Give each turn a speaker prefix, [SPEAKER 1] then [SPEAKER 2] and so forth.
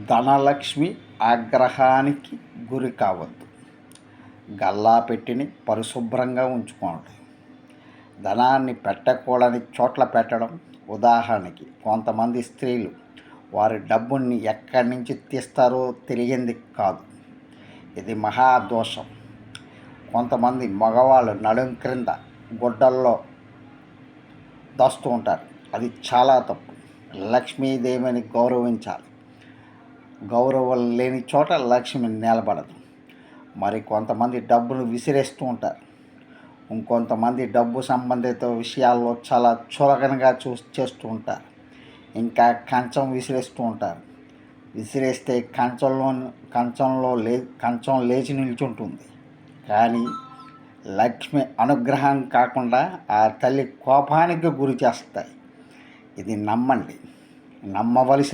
[SPEAKER 1] ధనలక్ష్మి ఆగ్రహానికి గురి కావద్దు. గల్లాపెట్టిని పరిశుభ్రంగా ఉంచుకోండి. ధనాన్ని పెట్టకూడని చోట్ల పెట్టడం. ఉదాహరణకి, కొంతమంది స్త్రీలు వారి డబ్బుని ఎక్కడి నుంచి తీస్తారో తెలియంది కాదు. ఇది మహాదోషం. కొంతమంది మగవాళ్ళు నడుం క్రింద గుడ్డల్లో దాస్తూ ఉంటారు. అది చాలా తప్పు. లక్ష్మీదేవిని గౌరవించాలి. గౌరవం లేని చోట లక్ష్మి నిలబడదు. మరి కొంతమంది డబ్బును విసిరేస్తూ ఉంటారు. ఇంకొంతమంది డబ్బు సంబంధిత విషయాల్లో చాలా చులకనగా చేస్తూ ఉంటారు. ఇంకా కంచం విసిరేస్తూ ఉంటారు. విసిరేస్తే కంచం లేచి నిల్చుంటుంది. కానీ లక్ష్మి అనుగ్రహం కాకుండా ఆ తల్లి కోపానికి గురి చేస్తాయి. ఇది నమ్మండి. నమ్మవలసిన